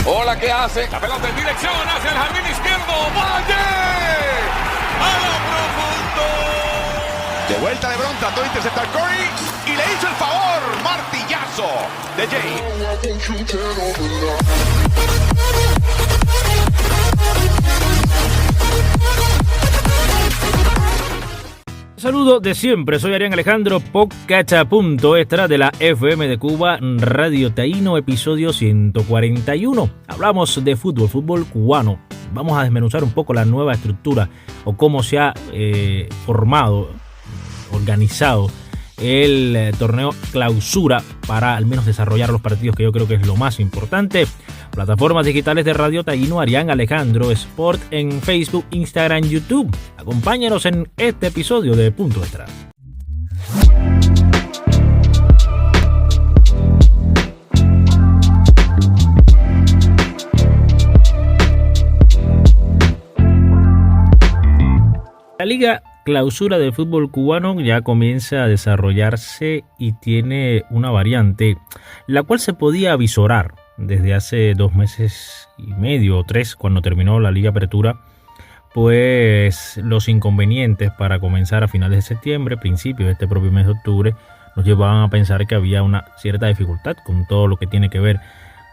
Hola, ¿qué hace? La pelota en dirección hacia el jardín izquierdo. ¡Valle! ¡A lo profundo! De vuelta de Bron, trató de interceptar Curry y le hizo el favor. Martillazo de Jay. Saludo de siempre, soy Arián Alejandro, podcast.extra de la FM de Cuba, Radio Taíno, episodio 141. Hablamos de fútbol cubano. Vamos a desmenuzar un poco la nueva estructura o cómo se ha formado, organizado el torneo clausura para al menos desarrollar los partidos, que yo creo que es lo más importante. Plataformas digitales de Radio Taíno, Arián Alejandro Sport en Facebook, Instagram, YouTube. Acompáñanos en este episodio de Punto Extra. La Liga Clausura del fútbol cubano ya comienza a desarrollarse y tiene una variante, la cual se podía avisorar desde hace 2 meses y medio o 3, cuando terminó la Liga Apertura, pues los inconvenientes para comenzar a finales de septiembre, principios de este propio mes de octubre, nos llevaban a pensar que había una cierta dificultad con todo lo que tiene que ver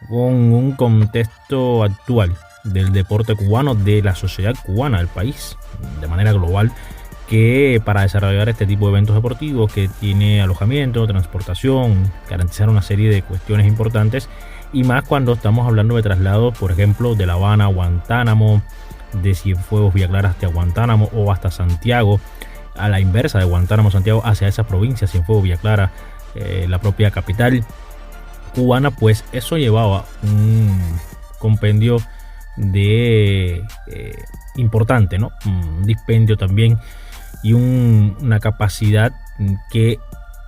con un contexto actual del deporte cubano, de la sociedad cubana, del país, de manera global, que para desarrollar este tipo de eventos deportivos que tiene alojamiento, transportación, garantizar una serie de cuestiones importantes, y más cuando estamos hablando de traslados, por ejemplo, de La Habana a Guantánamo, de Cienfuegos, Villa Clara hasta Guantánamo o hasta Santiago, a la inversa de Guantánamo, Santiago, hacia esas provincias, Cienfuegos, Villa Clara, la propia capital cubana, pues eso llevaba un compendio de importante, ¿no? Un dispendio también y una capacidad que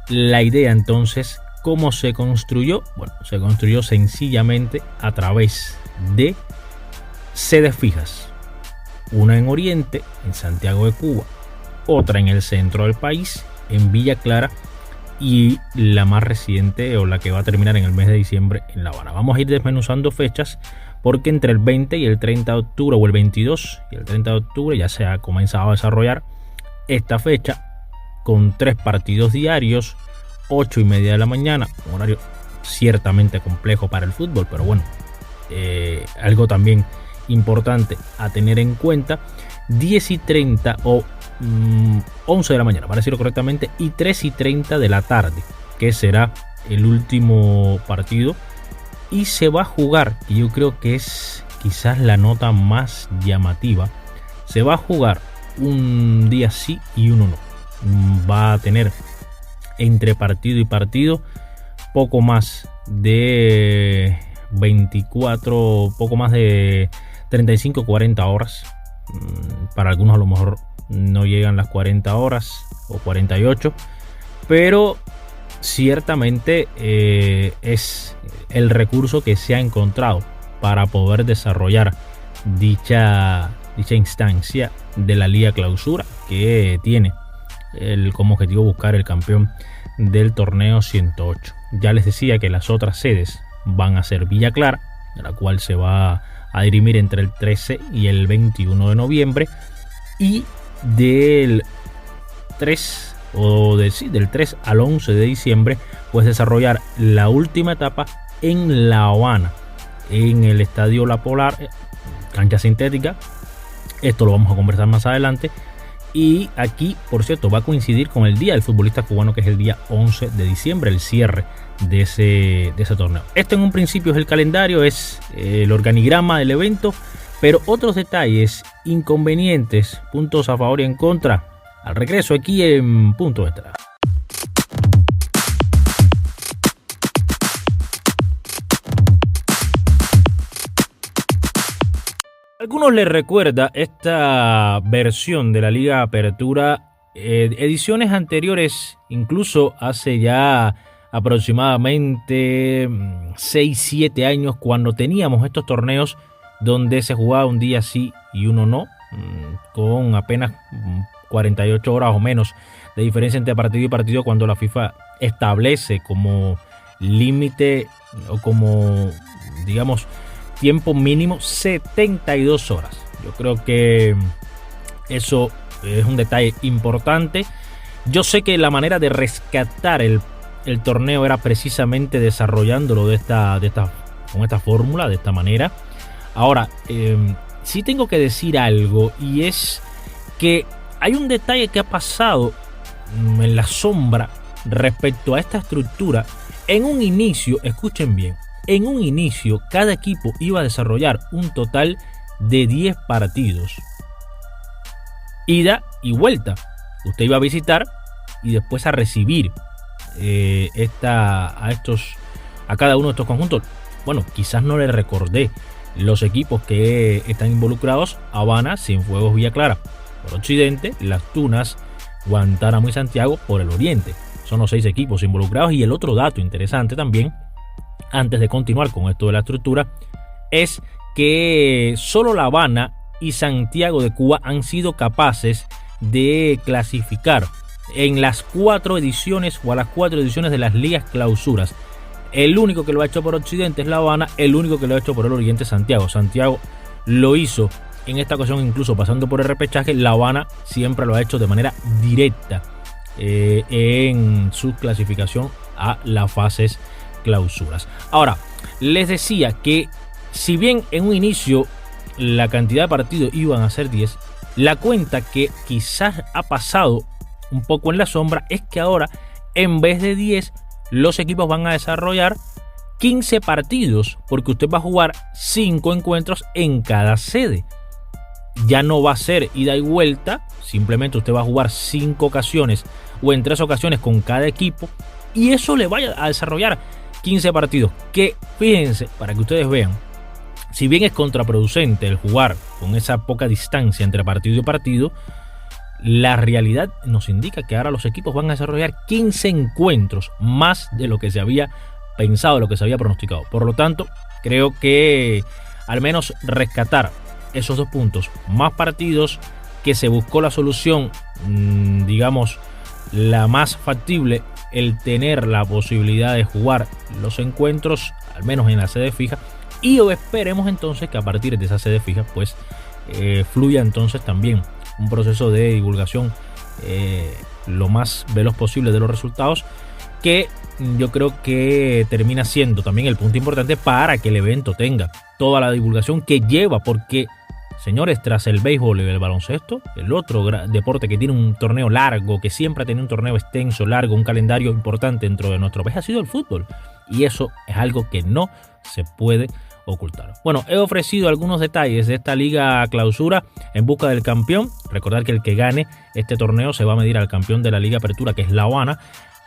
la idea entonces, ¿cómo se construyó? Bueno, se construyó sencillamente a través de sedes fijas. Una en Oriente, en Santiago de Cuba, otra en el centro del país, en Villa Clara, y la más reciente o la que va a terminar en el mes de diciembre en La Habana. Vamos a ir desmenuzando fechas porque entre el 20 y el 30 de octubre o el 22 y el 30 de octubre ya se ha comenzado a desarrollar esta fecha con 3 partidos diarios, 8:30 de la mañana, un horario ciertamente complejo para el fútbol, pero bueno, algo también importante a tener en cuenta, 10:30 o 11 de la mañana, para decirlo correctamente, y 3:30 de la tarde, que será el último partido, y se va a jugar, y yo creo que es quizás la nota más llamativa, se va a jugar un día sí y uno no. Va a tener entre partido y partido poco más de 24, poco más de 35-40 horas. Para algunos a lo mejor no llegan las 40 horas o 48, pero ciertamente es el recurso que se ha encontrado para poder desarrollar dicha instancia de la Liga Clausura, que tiene como objetivo buscar el campeón del torneo 108. Ya les decía que las otras sedes van a ser Villa Clara, de la cual se va a dirimir entre el 13 y el 21 de noviembre, y del 3 al 11 de diciembre pues desarrollar la última etapa en La Habana, en el Estadio La Polar, cancha sintética. Esto lo vamos a conversar más adelante. Y aquí, por cierto, va a coincidir con el Día del Futbolista Cubano, que es el día 11 de diciembre, el cierre de ese torneo. Este en un principio es el calendario, es el organigrama del evento, pero otros detalles, inconvenientes, puntos a favor y en contra, al regreso aquí en Punto Extra. Algunos les recuerda esta versión de la Liga Apertura, ediciones anteriores, incluso hace ya aproximadamente 6-7 años, cuando teníamos estos torneos donde se jugaba un día sí y uno no, con apenas 48 horas o menos de diferencia entre partido y partido, cuando la FIFA establece como límite o como, digamos, tiempo mínimo 72 horas. Yo creo que eso es un detalle importante. Yo sé que la manera de rescatar el torneo era precisamente desarrollándolo con esta fórmula, de esta manera. Ahora, sí tengo que decir algo, y es que hay un detalle que ha pasado en la sombra respecto a esta estructura. En un inicio, escuchen bien, en un inicio cada equipo iba a desarrollar un total de 10 partidos. Ida y vuelta. Usted iba a visitar y después a recibir a cada uno de estos conjuntos. Bueno, quizás no le recordé los equipos que están involucrados: Habana, Cienfuegos, Villa Clara por occidente, Las Tunas, Guantánamo y Santiago por el oriente. Son los 6 equipos involucrados. Y el otro dato interesante también, antes de continuar con esto de la estructura, es que solo La Habana y Santiago de Cuba han sido capaces de clasificar en las 4 ediciones o a las 4 ediciones de las ligas clausuras. El único que lo ha hecho por occidente es La Habana, el único que lo ha hecho por el oriente es Santiago. Santiago lo hizo en esta ocasión incluso pasando por el repechaje. La Habana siempre lo ha hecho de manera directa en su clasificación a las fases clausuras. Ahora, les decía que si bien en un inicio la cantidad de partidos iban a ser 10, la cuenta que quizás ha pasado un poco en la sombra es que ahora, en vez de 10, los equipos van a desarrollar 15 partidos, porque usted va a jugar 5 encuentros en cada sede. Ya no va a ser ida y vuelta, simplemente usted va a jugar 5 ocasiones o en 3 ocasiones con cada equipo, y eso le vaya a desarrollar 15 partidos. Que fíjense, para que ustedes vean, si bien es contraproducente el jugar con esa poca distancia entre partido y partido, la realidad nos indica que ahora los equipos van a desarrollar 15 encuentros, más de lo que se había pensado, de lo que se había pronosticado. Por lo tanto, creo que al menos rescatar esos 2 puntos, más partidos, que se buscó la solución, digamos, la más factible, el tener la posibilidad de jugar los encuentros, al menos en la sede fija, y esperemos entonces que a partir de esa sede fija, pues fluya entonces también un proceso de divulgación lo más veloz posible de los resultados, que yo creo que termina siendo también el punto importante para que el evento tenga toda la divulgación que lleva, porque, señores, tras el béisbol y el baloncesto, el otro deporte que tiene un torneo largo, que siempre ha tenido un torneo extenso, largo, un calendario importante dentro de nuestro país, ha sido el fútbol, y eso es algo que no se puede ocultar. Bueno, he ofrecido algunos detalles de esta liga clausura en busca del campeón. Recordar que el que gane este torneo se va a medir al campeón de la Liga Apertura, que es La Habana.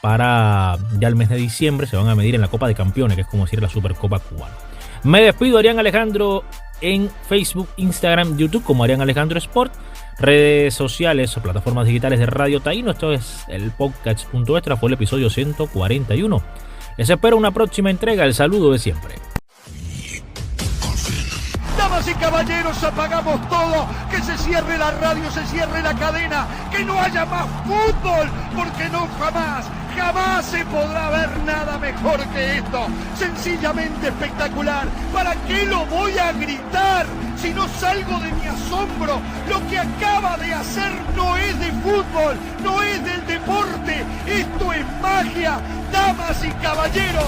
Para ya el mes de diciembre se van a medir en la Copa de Campeones, que es como decir la Supercopa cubana. Me despido, Arián Alejandro, en Facebook, Instagram, YouTube como Arián Alejandro Sport, redes sociales o plataformas digitales de Radio Taíno. Esto es el podcast.extra, fue el episodio 141. Les espero una próxima entrega. El saludo de siempre. Damas y caballeros, apagamos todo, que se cierre la radio, se cierre la cadena, que no haya más fútbol, porque no jamás se podrá ver nada mejor que esto, sencillamente espectacular. ¿Para qué lo voy a gritar si no salgo de mi asombro? Lo que acaba de hacer no es de fútbol, no es del deporte, esto es magia, damas y caballeros.